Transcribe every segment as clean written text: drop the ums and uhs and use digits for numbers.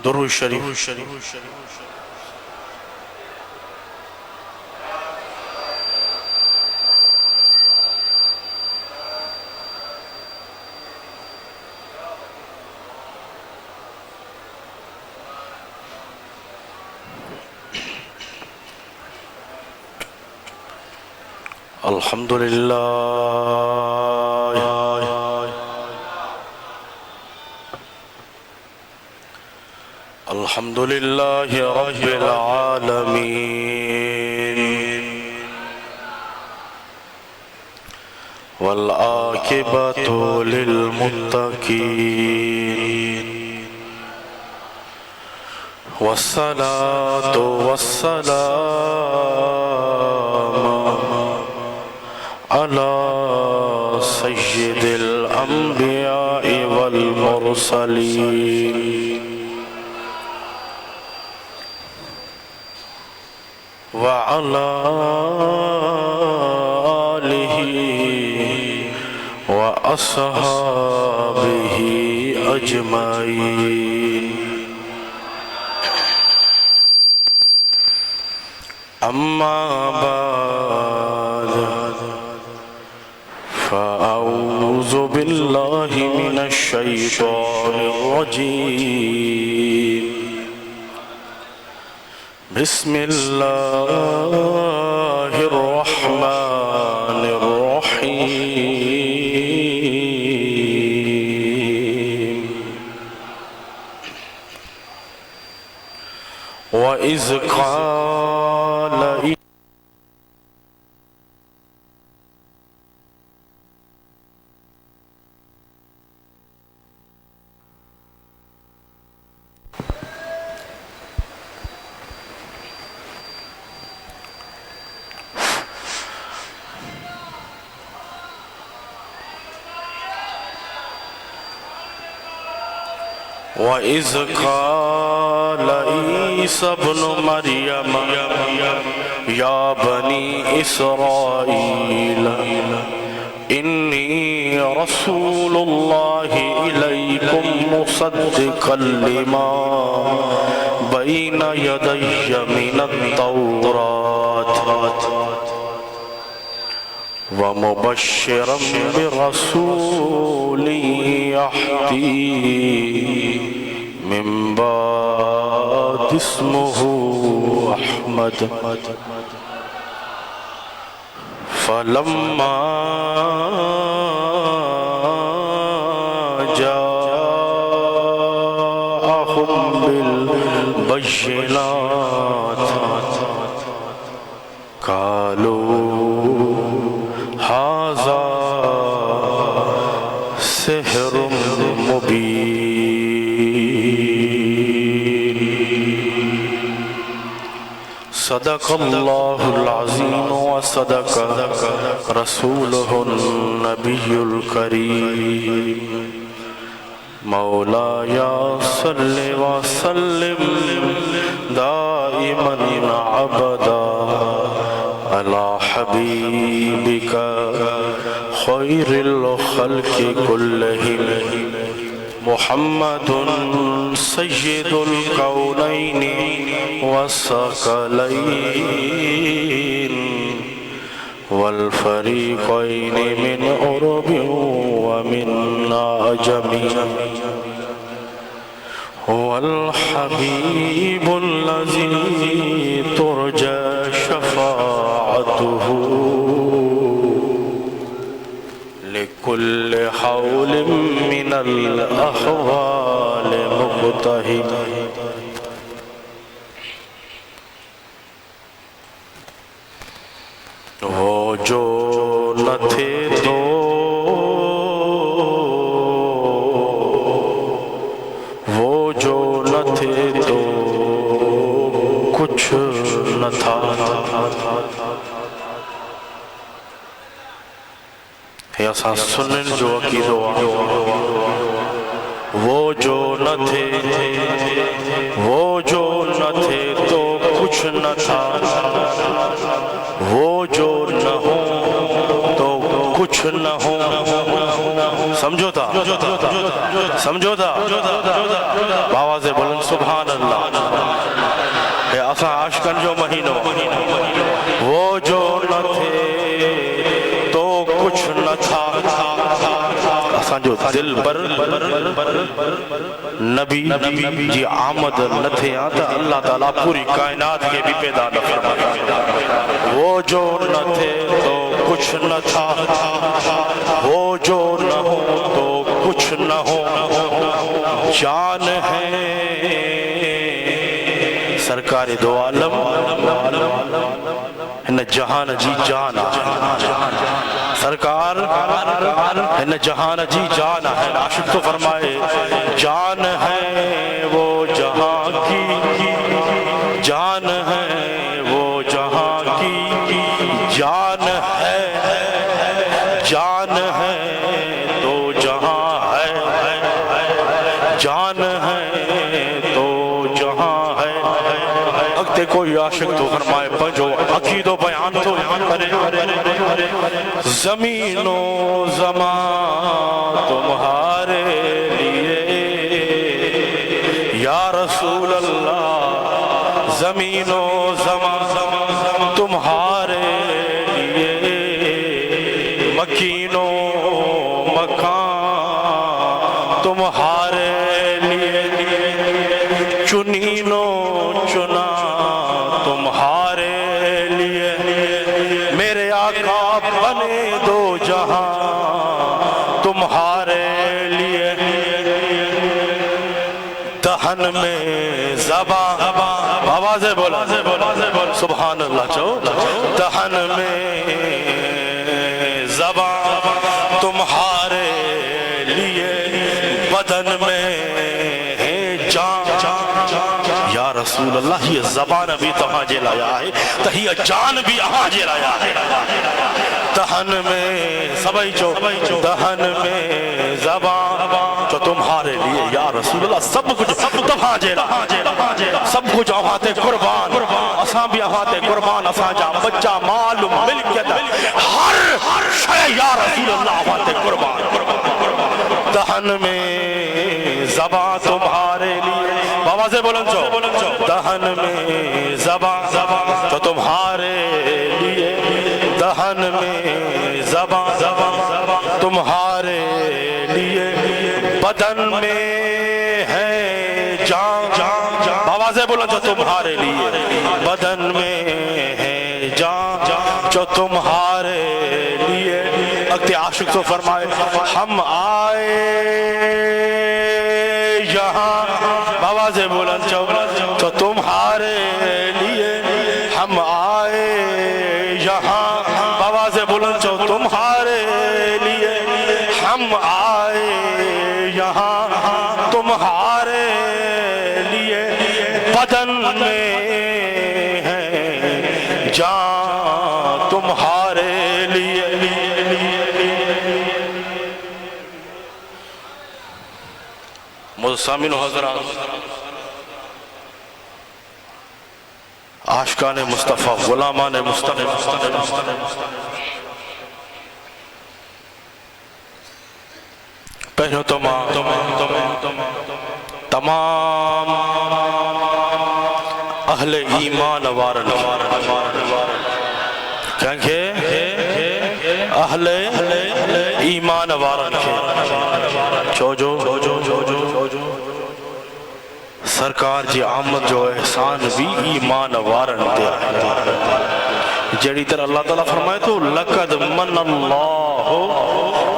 درود شریف الحمدللہ الحمدللہ رب العالمین والعاقبۃ للمتقین والصلاة والسلام على سيد الأنبياء والمرسلين وعلى آله وأصحابه أجمعين أما بعد فأعوذ بالله من الشيطان الرجيم بسم الله الرحمن الرحيم وإذ قال وَإِذْ قَالَ عِيسَى ابْنُ مَرْيَمَ يَا بَنِي إِسْرَائِيلَ إِنِّي رَسُولُ اللَّهِ إِلَيْكُمْ مُصَدِّقًا لِمَا بَيْنَ يَدَيَّ مِنَ التَّوْرَاةِ وَمُبَشِّرًا بِرَسُولٍ يَأْتِي من بعد اسمه أحمد فلما جاءهم بالبينات قالوا هذا سحر مبين صدق الله العظيم وصدق رسوله النبي الكريم مولاي صل وسلم دائما أبدا على حبيبك خير الخلق كلهم محمد سيد الكونين والثقلين والفريقين من عرب ومن عجم هو الحبيب الذي ترجى شفاعته لكل حول من الأحوال مقتهد وہ جو نہ تھے تو وہ جو نہ تھے تو کچھ نہ تھا یا سانس سنن جو عقید وہ جو نہ تھے وہ جو نہ تھے تو کچھ نہ تھا وہ جو نہ ہو تو کچھ نہ ہو سمجھو تھا سمجھو تھا آواز بلند سبحان اللہ اے اساں عاشقن جو مہینو وہ جو نہ تھے تو کچھ نہ تھا اساں جو دل بر نبی جی آمد نہ تھے آتا اللہ تعالیٰ پوری کائنات کے بھی پیدا نہ فرمائے وہ جو نہ تھے تو کچھ نہ تھا وہ جو نہ ہو تو کچھ نہ ہو جان ہے سرکار دو عالم ان جہان جی جانا سرکار ان جہان جی جانا ہے عاشق تو فرمائے جان ہے وہ جہاں کی جان ہے وہ جہاں کی جان ہے جان ہے تو جہاں ہے جان ہے تو جہاں ہے اگتے کوئی عاشق تو فرمائے پنجو عقید و بیان تو کرے زمین و زمان تمہارے لیے یا رسول اللہ زمین و زمان تمہارے لیے مکین و مکان تمہارے لیے چنین و چنا تمہارے لیے میرے آقا بنے دو جہاں تمہارے لیے دہن میں زبان آوازیں بولا سبحان اللہ چاہو دہن میں زبان تمہارے لیے بدن میں جان یا رسول اللہ یہ زبان بھی تہاں جے لایا ہے تہیہ جان بھی اہاں جے لایا ہے دہن میں سبائی چو دہن میں زبان جو تمہارے لیے یا رسول اللہ سب کچھ تہاں جے لایا سب کچھ اہاں تے قربان اساں بھی اہاں تے قربان اساں جا بچہ مال ملکیت ہر شے یا رسول اللہ اہاں تے قربان دہن میں زبان تمہارے لیے بابا سے بلند چو دہن میں زبان تو تمہارے لیے دہن میں زبان تمہارے لیے بدن میں ہے جان بابا سے بلند چو تمہارے لیے بدن میں ہے جان جو تمہارے لیے اگتے عاشق تو فرمائے ہم آئے یہاں بابا سے بلند چو تو تمہارے لیے ہم آئے یہاں بابا سے بلند چو تمہارے لیے ہم آئے یہاں تمہارے لیے بدن میں ہے جان تمہارے لیے سامعین و حضرات عاشقان مصطفیٰ غلامان مصطفیٰ پہلو تمام اہل ایمان وارن کہیں اہل ایمان وارن چوجو سرکار جی آمد جو احسان بھی ایمان وارن دیا جڑی طرح اللہ تعالیٰ فرمائے تو لَقَدْ مَنَّ اللَّهُ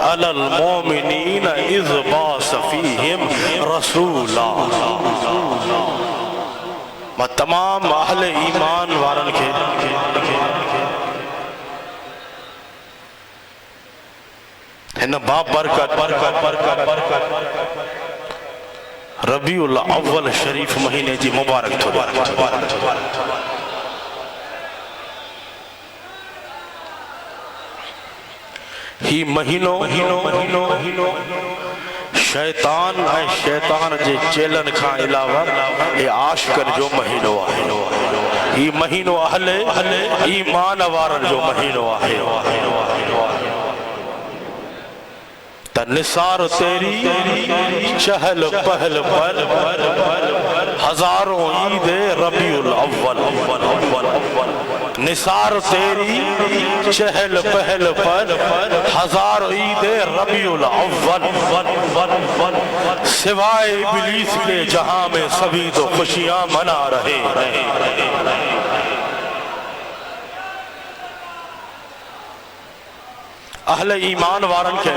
عَلَى الْمُؤْمِنِينَ إِذْ بَعَثَ فِيهِمْ رَسُولًا میں تمام اہل ایمان وارن کے ہن باپ برکت ربیع الاول شریف مہینے جی مبارک تھو ہی مہینو شیطان ہے شیطان جے چیلن کھا علاوہ اے عاشقن جو مہینو آئے ہی مہینو اہل ایمان وارن جو مہینو آئے تا نثار تیری چہل پہل پر ہزاروں عید ربیع الاول، نثار تیری چہل پہل پر ہزار عید ربیع الاول، سوائے ابلیس کے جہاں میں سبھی تو خوشیاں منا رہے۔ اہل ایمان وارن کے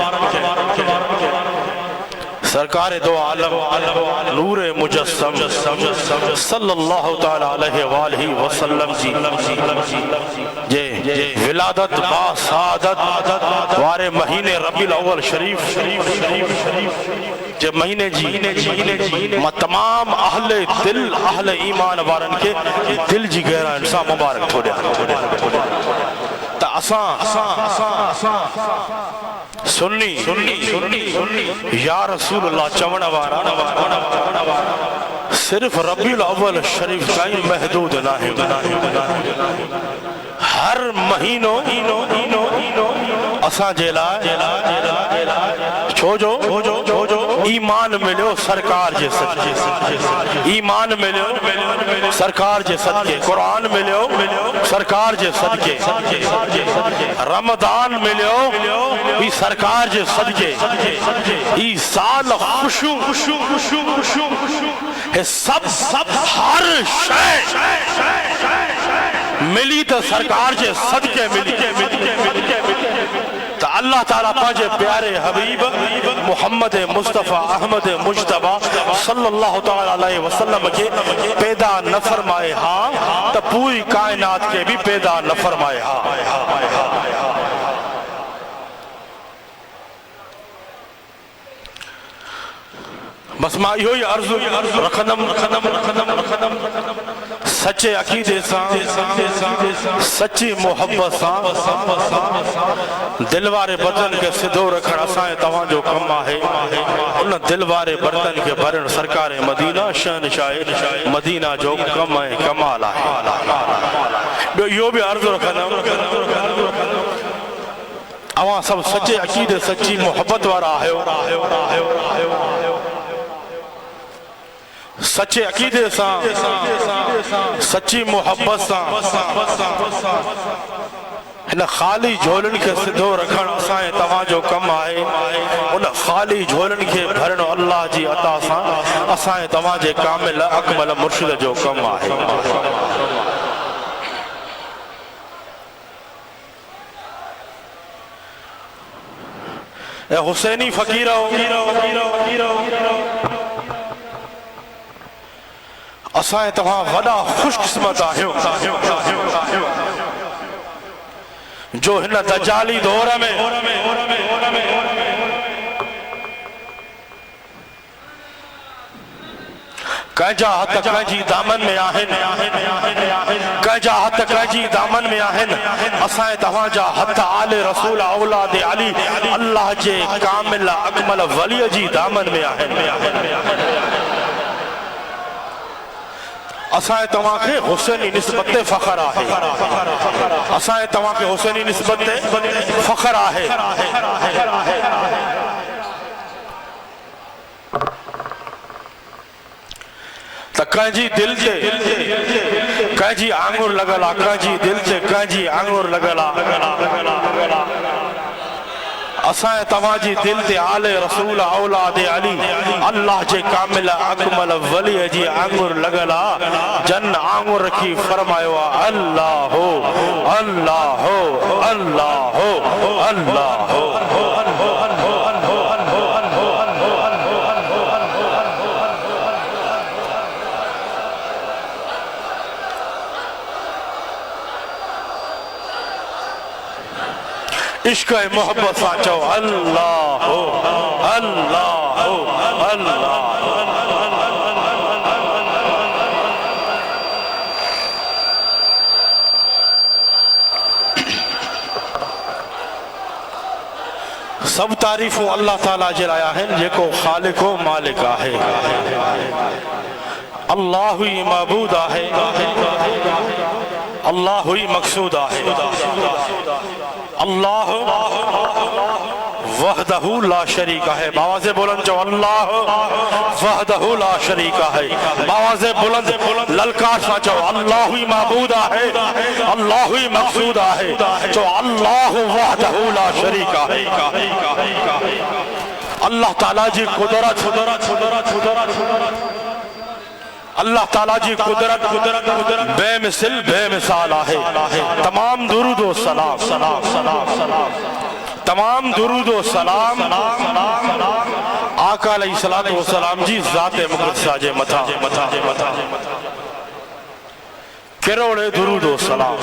سرکار دو عالم نور مجسم صلی اللہ تعالی علیہ وآلہ وسلم جے ولادت با سعادت وارے مہینے ربیع الاول شریف جے مہینے جی ما تمام اہل دل اہل ایمان وارن کے دل جی گہرا انسان مبارک تھوڑیا تا اساں سنی یا رسول اللہ چون وارا صرف ربیع الاول شریف کائیں محدود نہ ہے، ہر مہینوں اساں جیلائے چھو جو ایمان ملیو سرکار جے صدقے، ایمان ملیو سرکار جے صدقے، قرآن ملیو سرکار جے صدقے، رمضان ملیو ای سرکار جے صدقے، ای سال خوشو ہے سب ہر شے ملی تو سرکار جے صدقے ملی۔ تو اللہ تعالیٰ پاجے پیارے حبیب محمد مصطفیٰ احمد مجتبہ صلی اللہ تعالیٰ علیہ وسلم کے پیدا نہ فرمائے ہاں تو پوری کائنات کے بھی پیدا نہ فرمائے ہاں۔ بس ماں یہ عرض رکھنم سچے عقیدے سان سچی محبت سان دلوارے برتن کے صدو رکھن اسائیں تواں جو کم آہے، ان دلوارے برتن کے بھرن سرکار مدینہ شہنشاہ مدینہ جو کم ہے کمال آہے۔ یہ بھی عرض رکھنم اواں سب سچے عقیدے سچی محبت وارا ہے، سچے عقیدے سان سچی محبت سان ان خالی جھولن کے صدو رکھن اسائیں تواں جو کم آئے، ان خالی جھولن کے بھرن اللہ جی عطا سان اسائیں تواں جے کامل اکمل مرشد جو کم آئے۔ اے حسینی فقیرہ اسائیں تواں وڈا خوش قسمت آہیوں جو ہن دجالی دور میں کجا حد کجی دامن میں آہن، کجا حد کجی دامن میں آہن، اسائیں تواں جا حد آل رسول اولاد علی اللہ جے کامل اکمل ولی جی دامن میں آہن۔ اسائیں تواں کے حسینی نسبت فخر آہے، اسائیں تواں کے حسینی نسبت فخر آہے۔ تا کانجی دل سے کانجی آنگور لگلا، کانجی دل سے کانجی آنگور لگلا، اسائیں تواں جی دل تے آل رسول اولاد علی اللہ جے کامل اکمل ولی جی آنگور لگلا، جن آنگور رکھی فرمائیو اللہ ہو اللہ ہو اللہ ہو اللہ ہو۔ عشق محبت سانچو اللہ ہو اللہ ہو اللہ ہو۔ سب تعریفوں اللہ تعالیٰ جلایا ہے جے کو خالق و مالک آہے، اللہ ہی معبود آہے، اللہ ہی مقصود آہے، اللہ وحدہ لا شریک ہے، باواز بلند جو اللہ وحدہ لا شریک ہے، باواز بلند للکار سچو اللہ ہی معبود ہے، اللہ ہی مقصود ہے، جو اللہ وحدہ لا شریک ہے۔ اللہ تعالیٰ جی قدرت، اللہ تعالیٰ جی قدرت بے مثل بے مثال ہے۔ تمام درود و سلام، تمام درود و سلام آقا علیہ السلام جی ذات مقدسہ جے متھا، کروڑے درود و سلام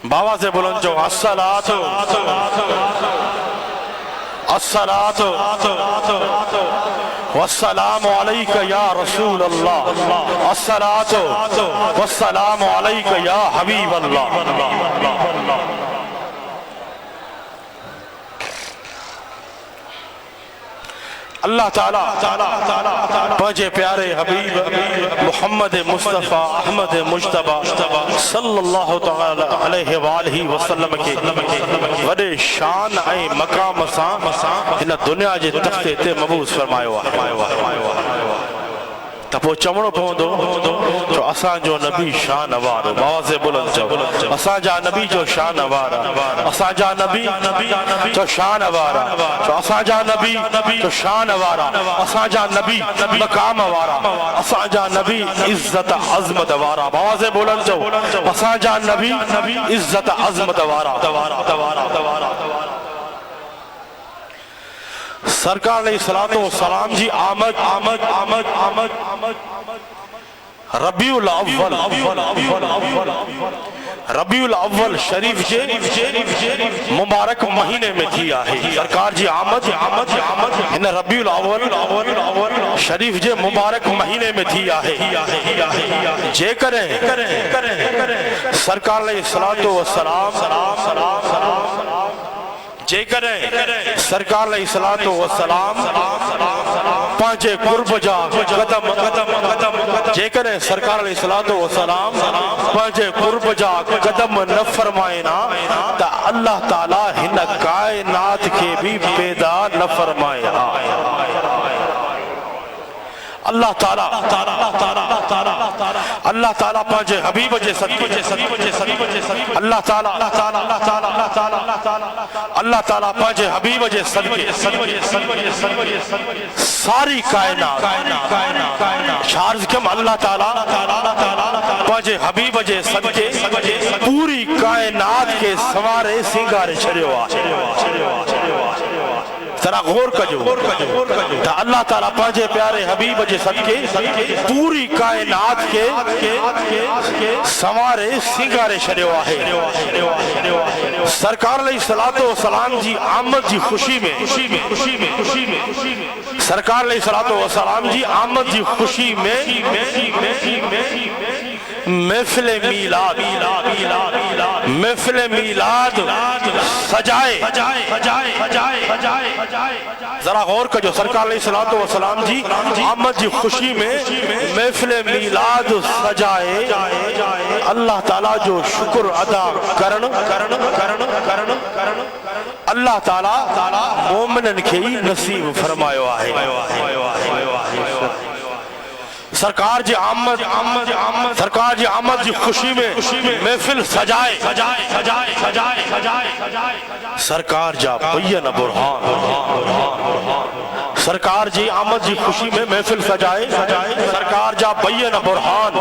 بابا سے بلند جو الصلاۃ والسلام علیک یا رسول اللہ، الصلاۃ والسلام علیک یا حبیب اللہ۔ اللہ تعالیٰ پنجے پیارے حبیب محمد مصطفیٰ احمد مجتبہ صلی اللہ علیہ وآلہ وسلم کے وڈے شان اے مقام سان ہن دنیا جے تختے تے مبعوث فرمایا ہے۔ تپو چمڑو پوندو جو اساں جو نبی شان نوار، باواز بلند جو اساں جا نبی جو شان نوار، اساں جا نبی جو شان نوار، جو اساں جا نبی جو شان نوار، اساں جا نبی مقام وارا، اساں جا نبی عزت عظمت وارا، باواز بلند جو اساں جا نبی عزت عظمت وارا۔ سرکار علیہ السلام جی آمد ربیع الاول شریف جے مبارک مہینے میں تھی آہے۔ سرکار جی آمد ان ربیع الاول شریف جے مبارک مہینے میں تھی آہے۔ جے کریں سرکار علیہ السلام جے کریں سرکار علیہ السلام پانچے قرب جا قدم، جے کریں سرکار علیہ السلام پانچے قرب جا قدم نہ فرمائنا تا اللہ تعالیٰ ہن کائنات کے بھی پیدا نہ فرمائنا۔ اللہ تعالیٰ پانچے حبیب جے صدقے، اللہ تعالیٰ پانچے حبیب جے صدقے ساری کائنات شارز کم اللہ تعالیٰ پانچے حبیب جے صدقے پوری کائنات کے سوارے سنگارے چھڑیو آ۔ ذرا غور کجو تا اللہ تعالیٰ پانچے پیارے حبیب جے صدقے پوری کائنات کے سوارے سنگارے چھڑیو آہے۔ سرکار علیہ السلام جی آمد جی خوشی میں، سرکار علیہ السلام جی آمد جی خوشی میں محفل میلاد سجائے۔ ذرا غور کجو سرکار علیہ السلام جی آمد جی خوشی میں محفل میلاد سجائے۔ اللہ تعالیٰ جو شکر ادا کرن اللہ تعالیٰ مومنن کے ہی نصیب فرمائیو آہے۔ سرکار جی آمد جی خوشی میں محفل سجائے، سرکار جا بین برہان، سرکار جی آمد جی خوشی میں محفل سجائے، سرکار جا بین برہان،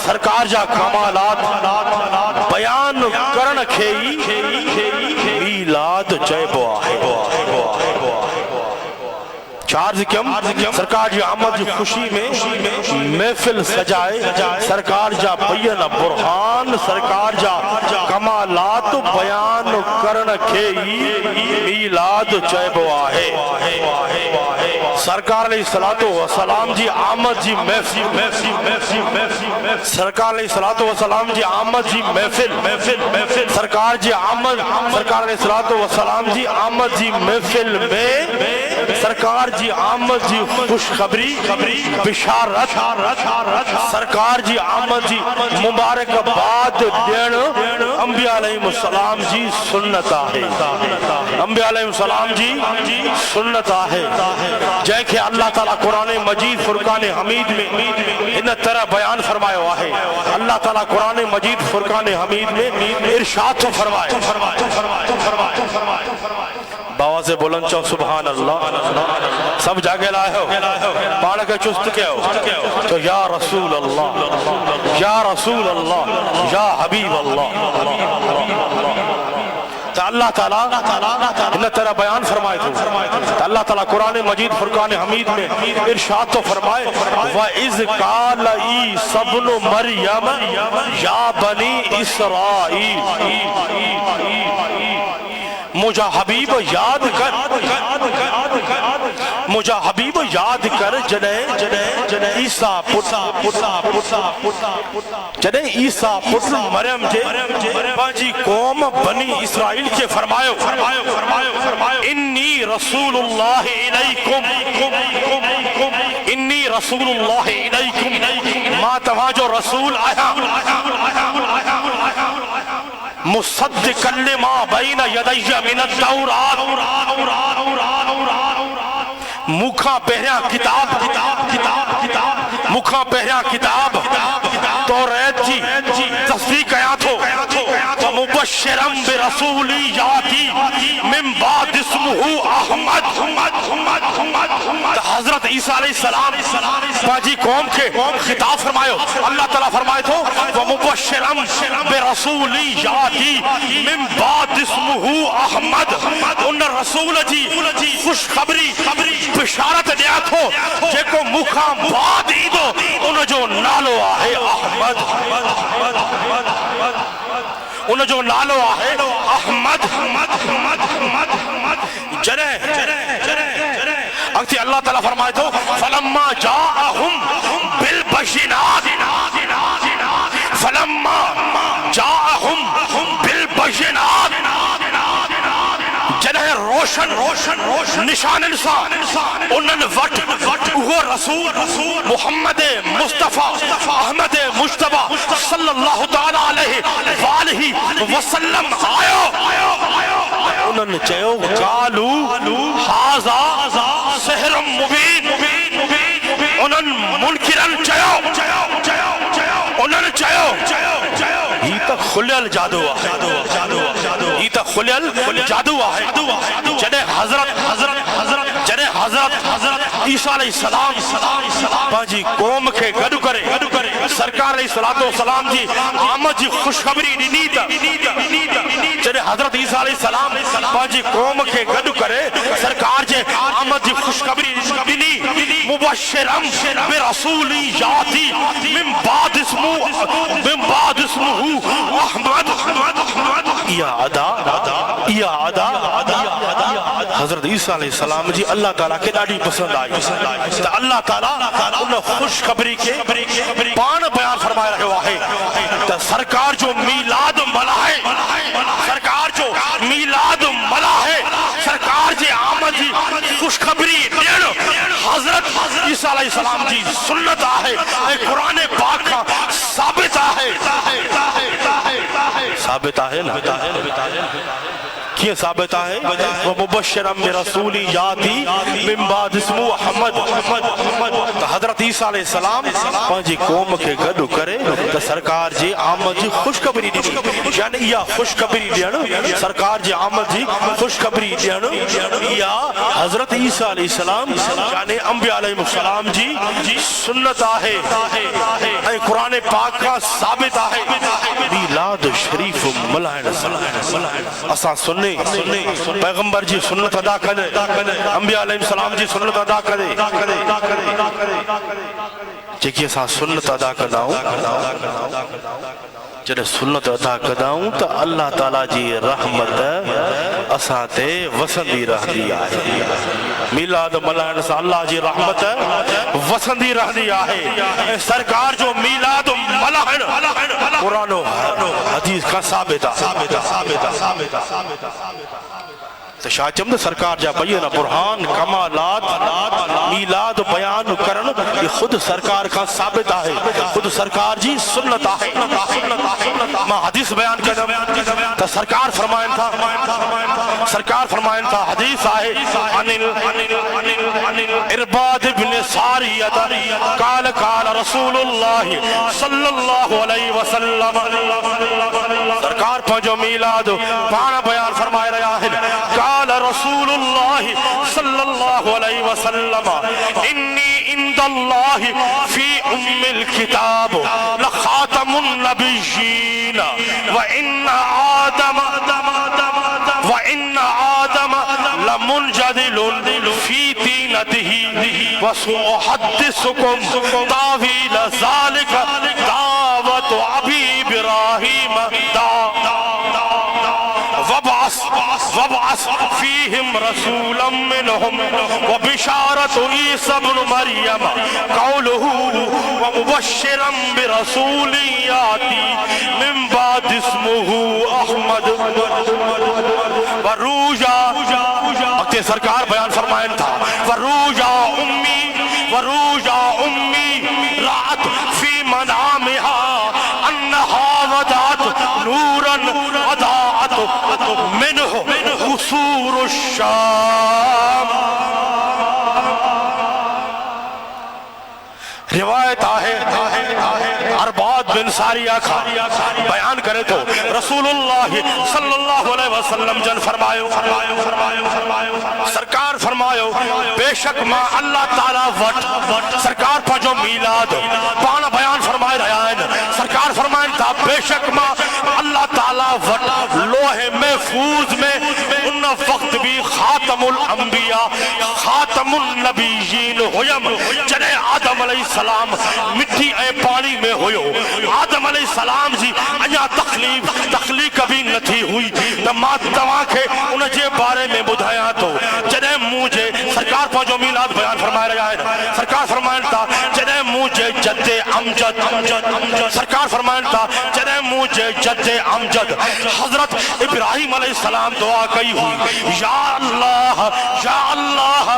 سرکار جا کمالات بیان کرن کھئی میلاد چیبو آہے۔ چارز کم سرکار جی آمد جی خوشی میں محفل سجائے، سرکار جا بین برہان، سرکار جا کمالات بیان کرن کھئی میلاد چیبو آہے۔ سرکار علیہ السلام جی آمد جی سرکار علیہ السلام جی آمد جی محفل، سرکار علیہ السلام جی آمد جی محفل میں سرکار جی آمد جی خوشخبری بشارت سرکار جی آمد جی مبارکباد دین انبیاء علیہ السلام جی سنت ہے انبیاء علیہ السلام جی سنت ہے جے کہ اللہ تعالیٰ قرآن مجید فرقان حمید میں ان طرح بیان فرمایا ہے اللہ تعالیٰ قرآن مجید فرقان حمید میں ارشاد فرمائے باوا سے بلند چو سبحان اللہ سب جاگے لائے ہو پاڑھ کے چست کے ہو تو یا رسول اللہ یا رسول اللہ یا حبیب اللہ تو اللہ تعالیٰ انہ طرح بیان فرمائے تو اللہ تعالیٰ قرآن مجید فرقان حمید میں ارشاد تو فرمائے وَإِذْ قَالَ عِيسَى ابْنُ مَرْيَمَ يَا بَنِي إِسْرَائِيلَ مجھا حبیب یاد کر مجھا حبیب یاد کر جنہیں عیسیٰ پتر مریم جے باجی قوم بنی اسرائیل کے فرمایو انی رسول اللہ علیکم انی رسول اللہ علیکم ما تمہا جو رسول آیا مصدقا لما بین یدی من التورات مکھا پہریاں کتاب توریت جی تصدیق آیا تھو ومبشرم برسولی یاتی من بعد اسمہ احمد حضرت عیسیٰ علیہ السلام باجی قوم کے خطاب فرمائے اللہ تعالیٰ فرمائے تھو ومبشرم برسولی یاتی من بعد اسمہ احمد ان رسول جی خوشخبری بشارت دیا تھو جے کو مکھا بعد ہی دو ان جو نالو آئے احمد ان جو نالو آئے احمد اگتی اللہ تعالیٰ فرمائے تو فلما جاءہم بالبشنات فلما جاءہم بالبشنات جنہیں روشن نشان انسان انہوں وٹ وہ رسول محمد مصطفیٰ احمد مجتبہ صلی اللہ تعالیٰ علیہ وآلہ وسلم آئے انہوں نے چاہو قالو حاضا سحر مبین انہوں نے منکرن چاہو انہوں نے چاہو یہ تک خلیل جادو یہ تک خلیل جادو ہے جنہیں حضرت عیسیٰ علیہ السلام باجی قوم کے گڑو کرے سرکار علیہ السلام جی آمد جی خوشخبری نیتا جنہیں حضرت عیسیٰ علیہ السلام باجی قوم کے گڑو کرے سرکار جی آمد جی خوشخبری نی مبشرم برسولی یاتی من بعد اسمہ احمد یا عدا حضرت عیسیٰ علیہ السلام جی اللہ تعالیٰ کے ڈاڑی پسند آئی تو اللہ تعالیٰ انہوں خوشخبری کے پان بیان فرمائے رہے ہوا ہے تو سرکار جو میلاد ملا ہے سرکار جی آمد جی خوشخبری دین حضرت عیسیٰ علیہ السلام جی سنت آئے قرآن پاک کا ثابت آئے نا کیا ثابت ہے ومبشرم برسولی یاتی من بعد اسمہ احمد حضرت عیسیٰ علیہ السلام پانچی قوم کے گڑو کرے تو سرکار جی آمد جی خوشخبری دی یعنی یا خوشخبری دینا سرکار جی آمد جی خوشخبری دینا یا حضرت عیسیٰ علیہ السلام یعنی انبیاء علیہ السلام جی سنت آئے قرآن پاک کا ثابت آئے میلاد شریف ملائن اساں سننے پیغمبر جی سنت ادا کرے انبیاء علیہ السلام جی سنت ادا کرے جیکہ اساں سنت ادا کرداؤں جنہیں سنت ادا کرداؤں تو اللہ تعالیٰ جی رحمت اساں تے وسندی رہ دی آئے میلاد ملائن سے اللہ جی رحمت وسندی رہ دی آئے سرکار جو میلاد ملائن قرآن و حدیث کا ثابت تو شاہ چمد سرکار جا بیان برہان کمالات میلاد بیان کرن یہ خود سرکار کا ثابت ہے، خود سرکار جی سنت ہے۔ ماں حدیث بیان کرم تو سرکار فرمائن تھا حدیث آئے ارباد بن ساریت قال قال رسول اللہ صلی اللہ علیہ وسلم سرکار پنجو میلاد پانا بیان فرمائے رہا ہے قال رسول اللہ صلی اللہ علیہ وسلم انی عند اللہ فی ام الکتاب لخاتم النبیین وإن آدم لمنجدل فی دینته وسأحدثكم تاویل ذالک دعوت ابی ابراہیم وابعث فیہم رسولا منہم وبشارت عیسی بن مریم قولہ ومبشرا برسول یاتی من بعد اسمہ احمد وروجا وقت سرکار بیان فرمائن تھا وروجا امی رات فی منامها انہا ودات نورا وداعت منہ قصور الشام۔ روایت ہے ارباد بن ساریہ کا بیان کرے تو رسول اللہ صلی اللہ علیہ وسلم جن فرمایو سرکار فرمایو بے شک ماں اللہ تعالیٰ وٹ سرکار پا جو میلاد پانا بیان فرمائے رہا ہے سرکار فرمائن تھا بے شک ماں اللہ تعالیٰ وٹ لوح محفوظ میں ان وقت بھی خاتم الانبیاء خاتم النبیین ہویم جنہیں آدم علیہ السلام مٹی اے پانی میں ہوئیو آدم علیہ السلام جی انیا تخلیق کبھی نہ تھی ہوئی نما تمہاں کے انہیں جے بارے میں بدھایا تو جنہیں مجھے سرکار پا جو میلاد بیان فرمائے رہا ہے سرکار فرمائن تھا جنہیں مجھے جد امجد سرکار فرمائن تھا جنہیں مجھے جد امجد حضرت ابراہیم علیہ السلام دعا کئی ہوئی یا اللہ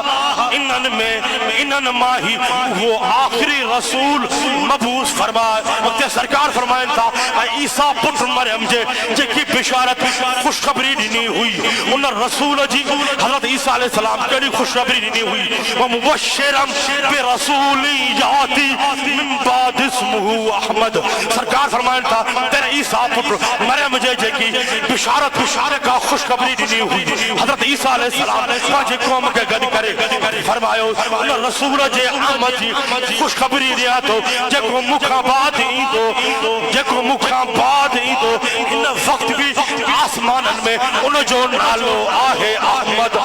انن ماہی وہ آخری رسول مبعوث فرمائے وقت سرکار فرمائن تھا عیسیٰ پتر مریم جے کی بشارت خوشخبری دینی ہوئی ان رسول جی حضرت عیسیٰ علیہ السلام کے لیے خوشخبری دینی ہوئی ومبشرم برسول یاتی من بعد اسمہ احمد سرکار فرمائن تھا تیرے عیسیٰ پتر مریم جے کی بشارت کا خوشخبری دینی ہوئی حضرت عیسیٰ علیہ السلام پانچے قوم کے گد کرے فرمایو ان رسول جے آمد جی خوشخبری دیا تو جے کو مکھاں بعد ہی تو ان وقت بھی آسمانن میں ان جو نالو آہے احمد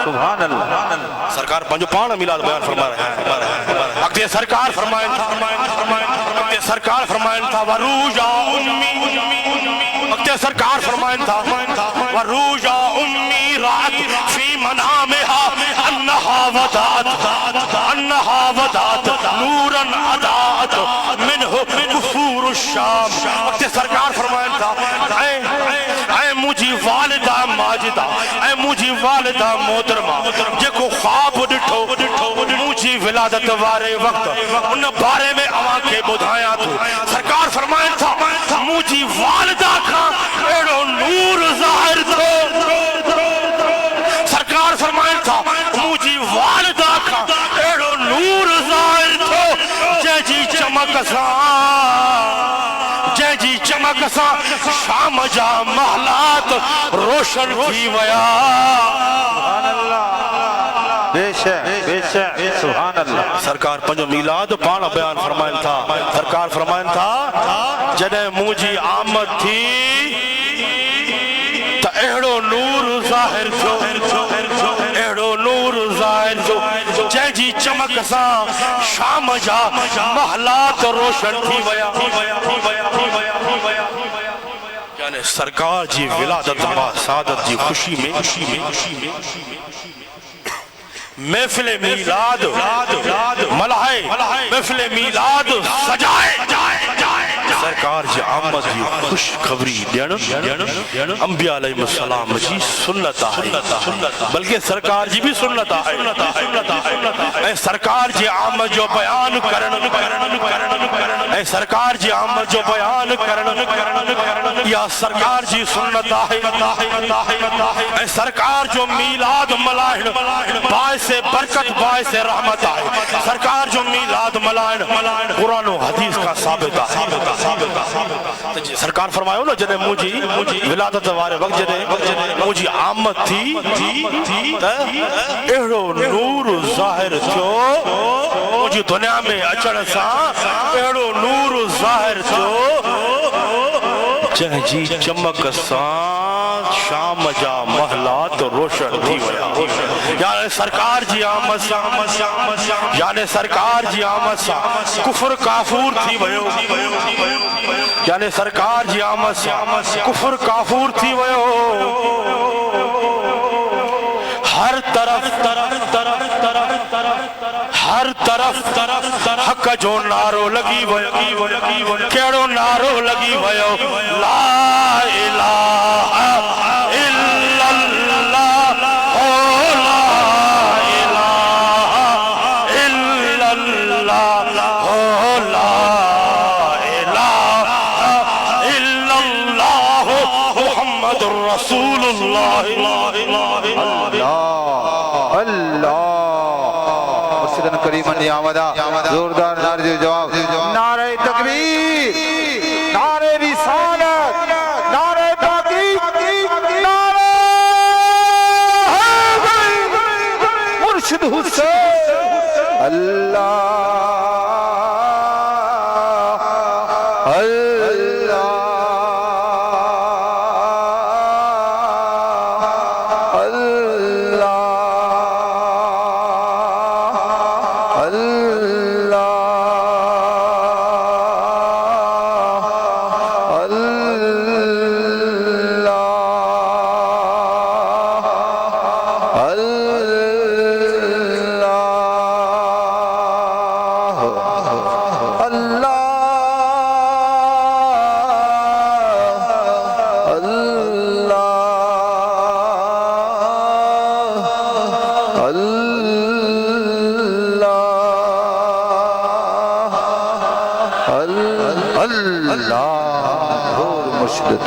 سبحان اللہ سرکار پنجو پانا میلاد بیان فرما رہے ہیں وقت سرکار فرمائن تھا وروجا امی وقت سرکار فرمائن تھا وروجا امی رات فی منامها انہا ودات نورا ادات منہ قصور الشام وقت سرکار فرمائن تھا اے مجھے والدہ ماجدہ اے مجھے والدہ محترمہ جے کو خواب ڈٹھو مجھے ولادت وارے وقت ان بارے میں آواں کے بدھایا تو سرکار فرمائن تھا مجھے والدہ کا ایڑو نور ظاہر تھو سرکار فرمائن تھا مجھے والدہ کا ایڑو نور ظاہر تھو جے جی چمک سا شام جا محلات روشن تھی ویا بے شک سبحان اللہ سرکار پنجو میلاد پانا بیان فرمائن تھا سرکار فرمائن تھا جنہیں مجھے آمد تھی تا اہڑو نور ظاہر جو جے جی چمک سا شام جا محلات روشن تھی ویا یعنی سرکار جی ولادت با سعادت جی خوشی میں محفل میلاد ملائے محفل میلاد سجائے سرکار جی آمد جی خوشخبری ڈیڑ انبیاء علیہ السلام جی سنت ہے بلکہ سرکار جی بھی سنت ہے اے سرکار جی آمد جو بیان کرن اے سرکار جی آمد جو بیان کرن یا سرکار جی سنت ہے اے سرکار جو میلاد ملائن باعث برکت باعث رحمت ہے سرکار جو میلاد ملائن قرآن و حدیث کا ثابت ہے سرکار فرمائے نا جنہیں مجھے ولادت وارے وقت جنہیں مجھے آمد تھی اہڑو نور ظاہر تھو مجھے دنیا میں اچھڑ سا اہڑو نور ظاہر تھو جہاں جی چمک سان شام جا محلات روشن تھی ویا یعنی سرکار جی آمد سا یعنی سرکار جی آمد سا کفر کافور تھی ویو یعنی سرکار جی آمد سا کفر کافور تھی ویو ہر طرف حق جو نارو لگی ویو کیڑو نارو لگی ویو لا الہ الا اللہ لا الہ الا اللہ لا الہ الا اللہ محمد رسول اللہ کریمن یا آمدہ زوردار نعرہ جواب نعرہ تکبیر نعرہ رسالت نعرہ تحقیق نعرہ مرشد حسین اللہ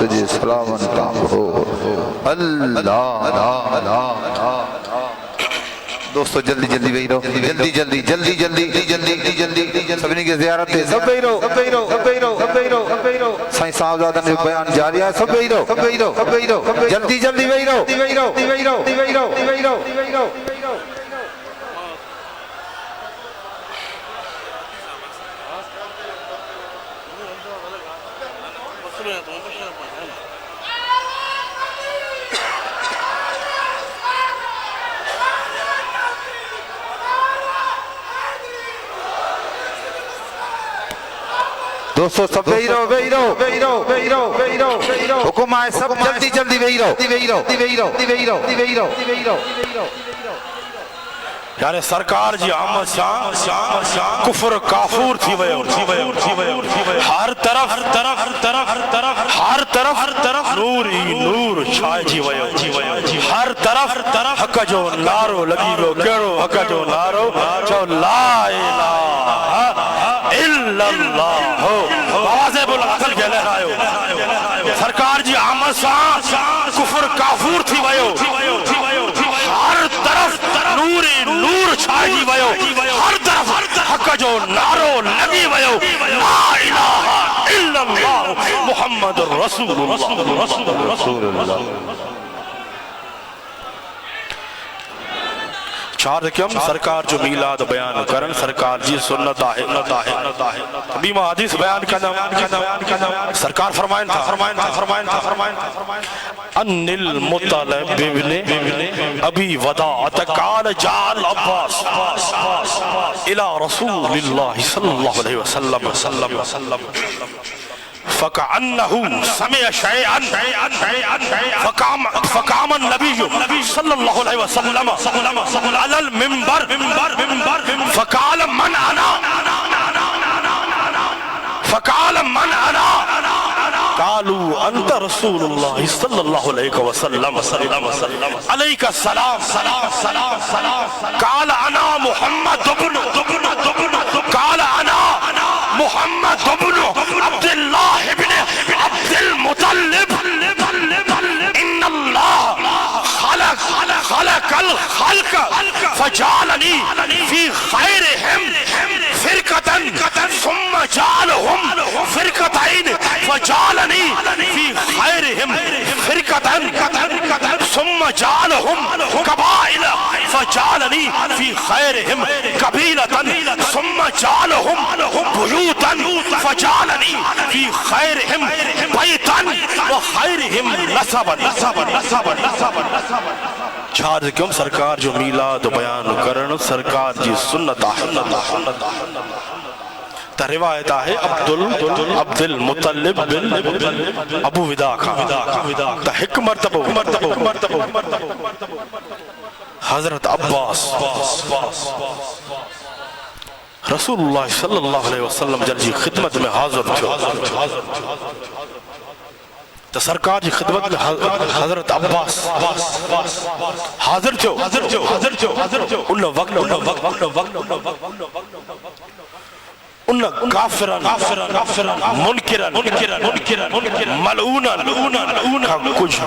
تجھے سلامن کام ہو اللہ دوستو جلدی جلدی بھئی رہو جلدی سبنی کی زیارت ہے سب بھئی رہو سائیں صاحبزادہ نے بیان جاری ہے سب بھئی رہو جلدی بھئی رہو دوستو سب بھئی رہو حکم آئے سب جلدی بھئی رہو یعنی سرکار جی آمد سان کفر کافور تھی ویو ہر طرف نور ہی نور چھائے جی ویو ہر طرف حق جو نارو لگی گو کیڑو حق جو نارو جو لا الہ الا اللہ آوازیں بلغل کے لہرائیو سرکار جی آمد سان کفر کافور تھی ویو ہر طرف نور نور چھائی ویو ہر طرف حق جو نارو لگی ویو لا الہ الا اللہ محمد رسول اللہ چار کم سرکار جو میلاد بیان کرن سرکار جی سنت آہے بیمہ حدیث بیان کرنا سرکار فرمائن تھا ان المطلب بن ابی وداعت قال جعل عباس الى رسول اللہ صلی اللہ علیہ وسلم فكأنه سمع شيئا فقام النبي صلى الله عليه وسلم على المنبر فقال من أنا فقال قال من انا قالوا انت رسول اللہ صلی اللہ علیہ وسلم علیک السلام قال انا محمد قال انا محمد بن عبد اللہ بن عبد المطلب ان اللہ خلق الخلق فجعلني في خيرهم فرقة ثم جعلهم فرقتين فجعلني في خيرهم فرقة ثم جعلهم قبائل فجعلني في خيرهم قبيلة ثم جعلهم بيوتا فجعلني في خيرهم بيتا وخيرهم نسبا چھاڑ کیوں سرکار جو میلاد بیان کرن سرکار جی سنت تا روایت ہے عبد المطلب بن ابو ودا تا ایک مرتبہ حضرت عباس رسول اللہ صلی اللہ علیہ وسلم جی خدمت میں حاضر تھے تو سرکار جی خدمت میں حضرت عباس حاضر چھو ان کافران منکران ملعونان کچھ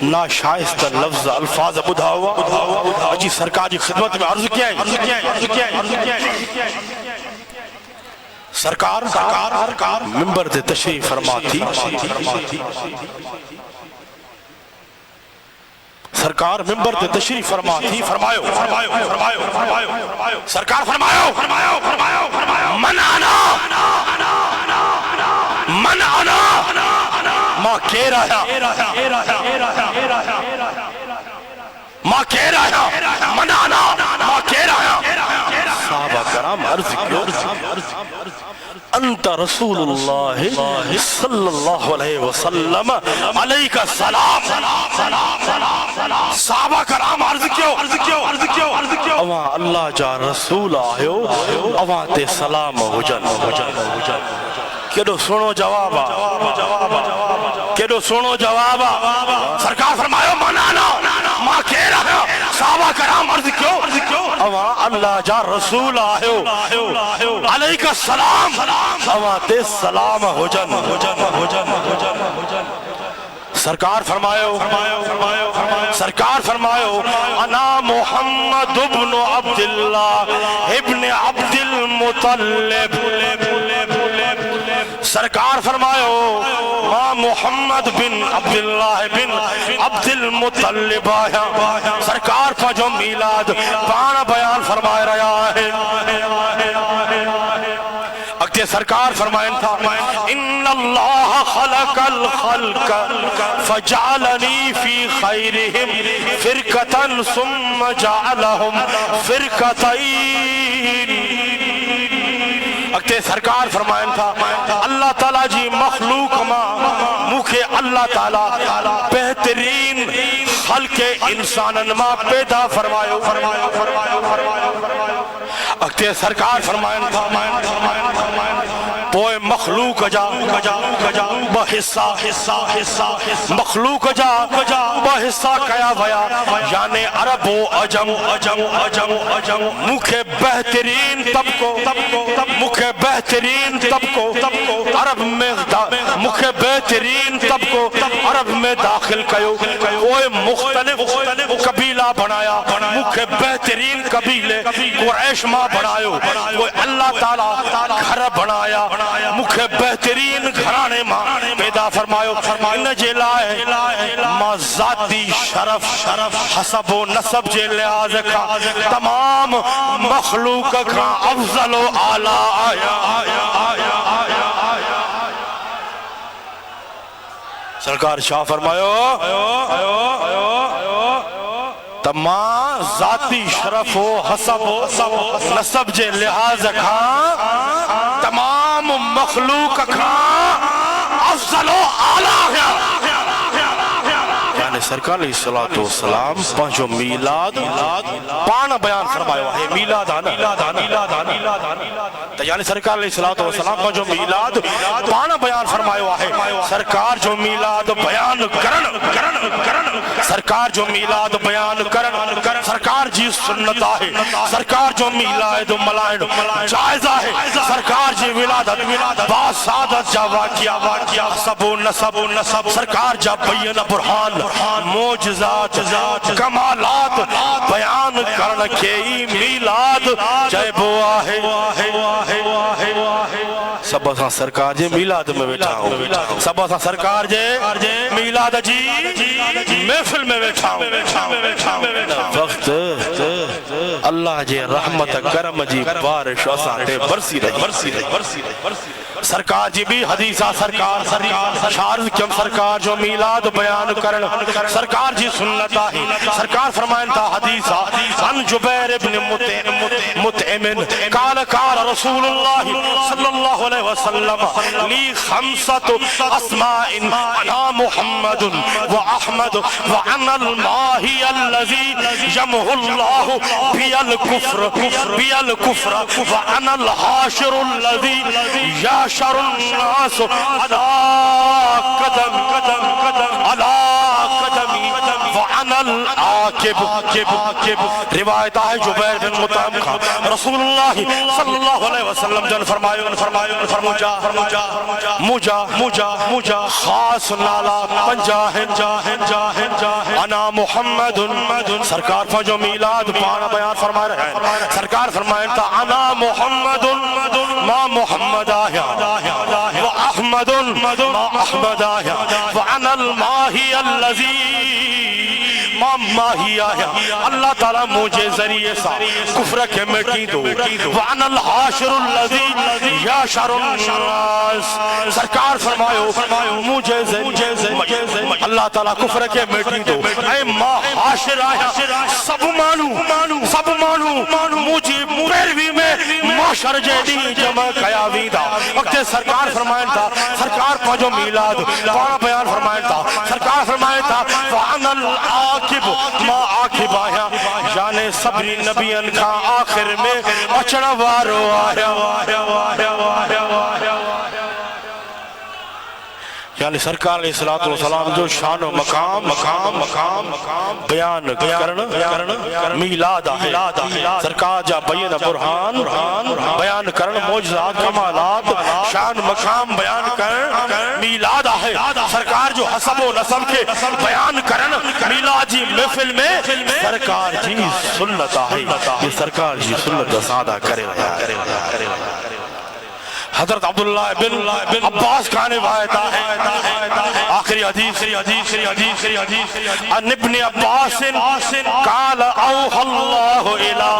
ناشائستہ لفظ الفاظ بدھا ہوا اجی سرکار جی خدمت میں عرض کیا ہے سرکار منبر دے تشریف فرما تھی سرکار منبر دے تشریف فرما تھی فرمایو سرکار فرمایو من انا ماں کہہ رہا من انا ماں کہہ رہا صحابہ کرام عرض کیوں انت رسول اللہ صلی اللہ علیہ وسلم علیک السلام صحابہ کرام عرض کیوں اوہ اللہ جا رسول آئیو اوہ تے سلام ہو جن کیڑو سنو جوابا سرکار فرمایو منانا ماں کہہ رہا صحابہ کرام عرض کیوں اوہ اللہ جا رسول آئیو علیک السلام اوہ تے سلام ہو جن سرکار فرمایو انا محمد ابن عبداللہ ابن عبد المطلب سرکار فرمایو ماں محمد بن عبداللہ بن عبد المطلب آیا سرکار پا جو میلاد پانا بیان فرمائے رہا ہے اگتے سرکار فرمائن تھا ان اللہ خلق الخلق فجعلنی فی خیرہم فرقتاً ثم جعلہم فرقتین اگتے سرکار فرمائن تھا اللہ تعالیٰ جی مخلوق ماں مکھے اللہ تعالیٰ بہترین خلق انسانن ماں پیدا فرمایو اگتے سرکار فرمائن تھا پوئے مخلوق جا بحصہ مخلوق جا بحصہ کیا ویا یعنی عرب و عجم مکھے بہترین طبقو عرب میں مکھے بہترین طبقو عرب میں داخل کیو کوئی مختلف قبیلہ بنایا مکھے بہترین قبیلے قریش ماں بنایو کوئی اللہ تعالیٰ گھر بنایا مکھے بہترین گھرانے ماں پیدا فرمایو ان جے لائے ماں ذاتی شرف حسب و نسب جے لحاظ کا تمام مخلوق کا افضل و اعلیٰ آیا سرکار شاہ فرمایو تمام ذاتی شرف و حسب و نسب جے لحاظ کا تمام مخلوق کا افضل و اعلیٰ ہے یعنی سرکار علیہ الصلوۃ والسلام پنجو میلاد پان بیان فرمایا ہے میلاد تو یعنی سرکار علیہ الصلوۃ والسلام پنجو میلاد پان بیان فرمایا ہے سرکار جو میلاد بیان کرن سرکار جو میلاد بیان کرن سرکار جی سنت ہے سرکار جو میلاد ملائن جائزہ ہے سرکار جی ولادت با سعادت جا واقعہ سب و نسب سرکار جا بین برہان معجزات کمالات بیان کرن کے میلاد جائے بوا ہے سب اساں سرکار جے میلاد میں بیٹھا ہوں سب اساں سرکار جے میلاد جی محفل میں بیٹھا ہوں وقت اللہ جے رحمت کرم جی بارش اساں تے برسی رہی سرکار جی بھی حدیثہ سرکار شارز کم سرکار جو میلاد بیان کرن سرکار جی سنت آہی سرکار فرمائن تا حدیثہ عن جبیر ابن مطعم قال رسول اللہ صلی اللہ علیہ وسلم لی خمسة اسماء انا محمد و احمد و انا الماہی اللذی یمہ اللہ بی الکفر و انا الحاشر اللذی یاشر الناس علی قدمی وانا العاقب روایت ہے جبیر بن مطعم کا رسول اللہ صلی اللہ علیہ وسلم جن فرمایا مجا خاص نالا پنجاہن انا محمد سرکار فجو میلاد پانا بیان فرما رہے ہیں سرکار فرمائیں تا انا محمد ما محمد آیا و احمد ما احمد آیا وانا الماہی اللذی ماہی آیا اللہ تعالیٰ مجھے ذریعے سا کفر کے مٹی دو وَعَنَ الْحَاشِرُ الَّذِي يَاشَرُ النَّاسِ سرکار فرمائیو مجھے ذریعے اللہ تعالیٰ کفر کے مٹی دو اے ماں حاشر آیا سب مانو مجھے پیروی میں معاشر جیدی جمع کیا ویدہ وقت سرکار فرمائیں تھا سرکار پانچوں میلاد پانا بیان فرمائیں تھا سرکار فرمائیں تھا وَعَنَ الْعَاقِبُ ما عاقب آیا جانے صبری نبیان کا آخر میں اچھڑا وارو آیا یعنی سرکار علیہ السلام جو شان و مقام بیان کرن میلاد ہے سرکار جا بین برہان بیان کرن معجزات کمالات شان مقام بیان کرن میلاد ہے سرکار جو حسب و نسب کے بیان کرن میلاد جی محفل میں سرکار جی سنت ہے یہ سرکار جی سنت سادہ کرے رہا حضرت عبداللہ بن عباس کا روایت ہے آخری حدیث عن ابن عباس قال اوحى الله الى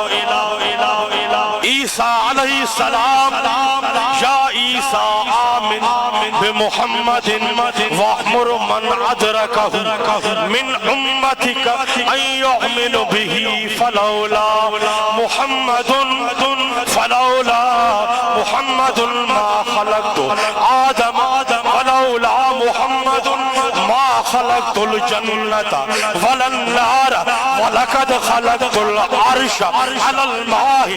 عیسیٰ علیہ السلام یا عیسیٰ آمن بمحمد واحمر من ادرکہ من امتک ان یؤمن به فلولا محمد ما خلقت آدم ولولا محمد ما خلقت الجنة ولا النار ولقد خلقت العرش على الماء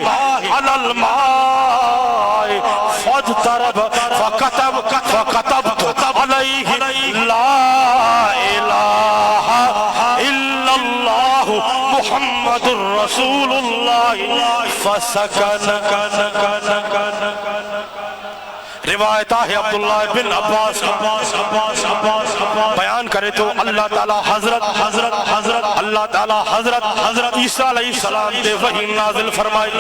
فاضطرب فكتبت عليه لا إله إلا الله محمد رسول الله فسكن روایت ہے عبداللہ بن عباس بیان کرے تو اللہ تعالی حضرت اللہ تعالی حضرت عیسیٰ علیہ السلام دے وحی نازل فرمائی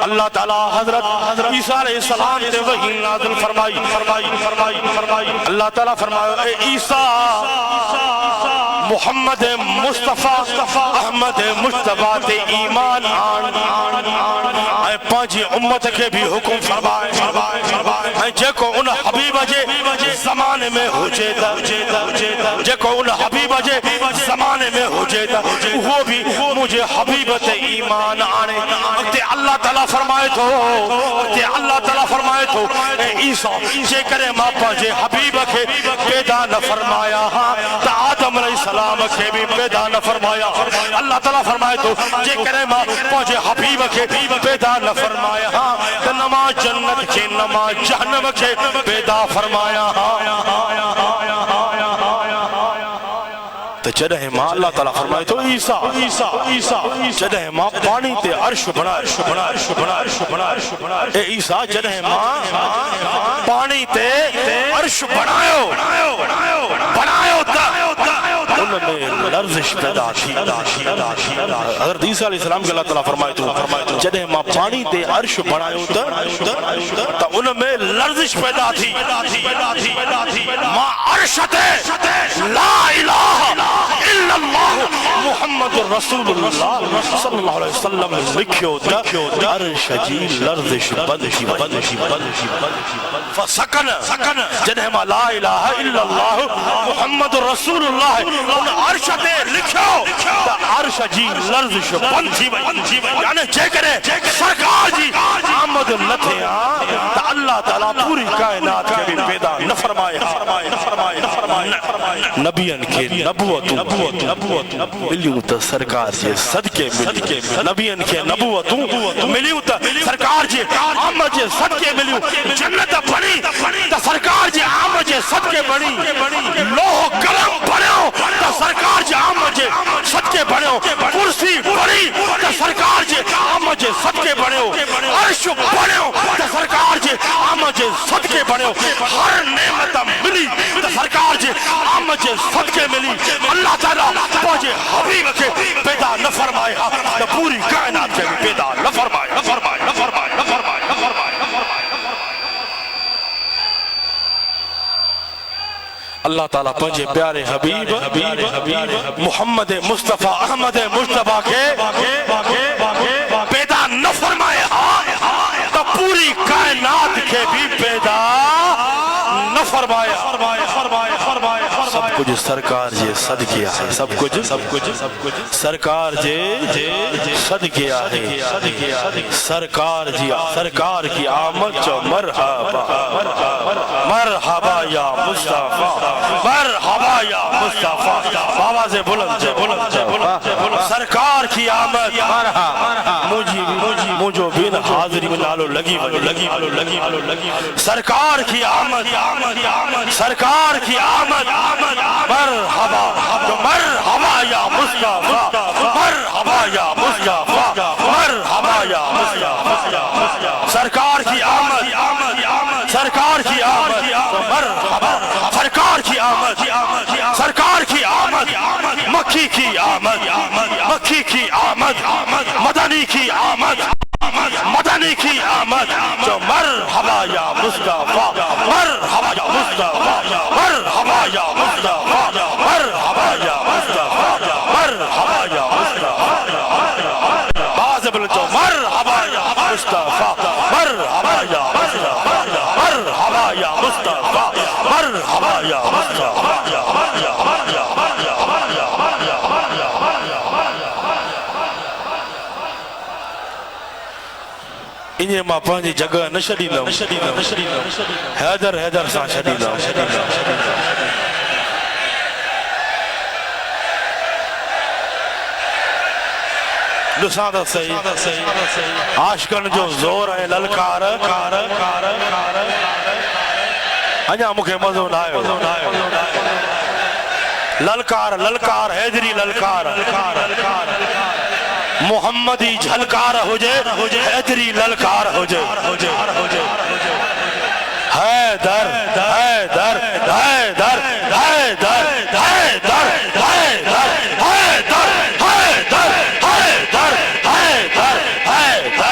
اللہ تعالی حضرت عیسیٰ علیہ السلام دے وحی نازل فرمائی اللہ تعالی فرمایا اے عیسیٰ محمد مصطفیٰ احمد مجتبیٰ تے ایمان اے پانچی امت کے بھی حکم فرمائے جے کو ان حبیب جے زمانے میں ہو جیتا جے کو ان حبیب جے زمانے میں ہو جیتا وہ بھی مجھے حبیبت ایمان آنے وقت اللہ تعالیٰ فرمائے تو اے عیسیٰ جے کرے ماں پانچے حبیب کے پیدا نہ فرمایا تا آدم علیہ السلام کے بھی پیدا نہ فرمایا اللہ تعالیٰ فرمائے تو جے کرے ماں پہنچے حبیب کے پیدا نہ فرمایا تو نما جنت کے نما جہنم کے پیدا فرمایا تو جدہ ماں اللہ تعالیٰ فرمائے تو عیسیٰ جدہ ماں پانی تے عرش بنا اے عیسیٰ جدہ ماں پانی تے عرش بنایو تا ان میں لرزش پیدا تھی حضرت عیسیٰ علیہ السلام کے اللہ تعالیٰ فرمائے تو جدہ ماں پانی تے عرش بنایو تا ان میں لرزش پیدا تھی ماں عرش تے لا الہ الا اللہ محمد رسول اللہ صلی اللہ علیہ وسلم لکھیو تا عرش جی لرزش بند فسکن جنہ ما لا الہ الا اللہ محمد رسول اللہ ان عرش تے لکھیو تا عرش جی لرزش بند تھی یعنی چے کرے سرکار جی آمد لتھے تا اللہ تعالیٰ پوری کائنات کے بھی پیدا نہ فرمائے نبیان کے نبوت ملیوں تا سرکار جے صدقے ملی نبیان کے نبوتوں ملیوں تا سرکار جے آمد جے صدقے ملیوں جنت بنی تا سرکار جے آمد جے صدقے بنی لوہ قلم بنیو تا سرکار جے آمد جے صدقے بنیو کرسی بنی تا سرکار جے آمد جے صدقے بنیو عرش بنیو تا سرکار جے آمد جے صدقے بنیو ہر نعمت ملی تا سرکار جے آمد جے صدقے ملی اللہ تعالیٰ پہنچے حبیب کے پیدا نہ فرمائے تو پوری کائنات کے بھی پیدا نہ فرمائے اللہ تعالیٰ پہنچے پیارے حبیب محمد مصطفیٰ احمد مجتبیٰ کے پیدا نہ فرمائے تو پوری کائنات کے بھی پیدا نہ فرمایا سب کچھ سرکار جے صدقے ہے سب کچھ سرکار جے صدقے ہے سرکار کی آمد چو مرحبا یا مصطفیٰ مرحبا یا مصطفیٰ آواز بلند سرکار کی آمد مجھو بین حاضری منالو لگی سرکار کی آمد سرکار کی آمد مرحبا مرحبا یا مصطفیٰ مرحبا یا مصطفیٰ مرحبا یا مصطفیٰ سرکار کی آمد سرکار کی آمد مرحبا سرکار کی آمد سرکار کی آمد مکی کی آمد مکی کی آمد مدنی کی آمد مدنی کی آمد جو مرحبا یا مصطفیٰ مرحبا یا مصطفیٰ مرحبا یا مصطفیٰ مرحبا یا مصطفیٰ مرحبا یا مصطفیٰ باز بلند جو مرحبا یا مصطفیٰ مرحبا یا مصطفیٰ مرحبا یا مصطفیٰ مرحبا یا مصطفیٰ انہیں ماں پانچی جگہ نہ شدیدم حیدر سا شدیدم لسادت صحیح عاشقن جو زور ہے للکار انہا مکھے مزو نائیو للکار حیدری للکار محمدی جھلکار ہو جائے حیدری للکار ہو جائے حیدر حیدر حیدر حیدر حیدر حیدر حیدر حیدر حیدر حیدر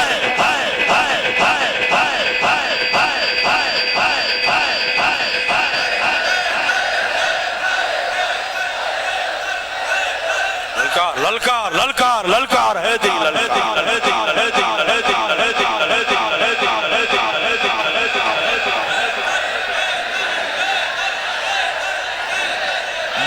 للکار للکار للکار حیدری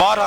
12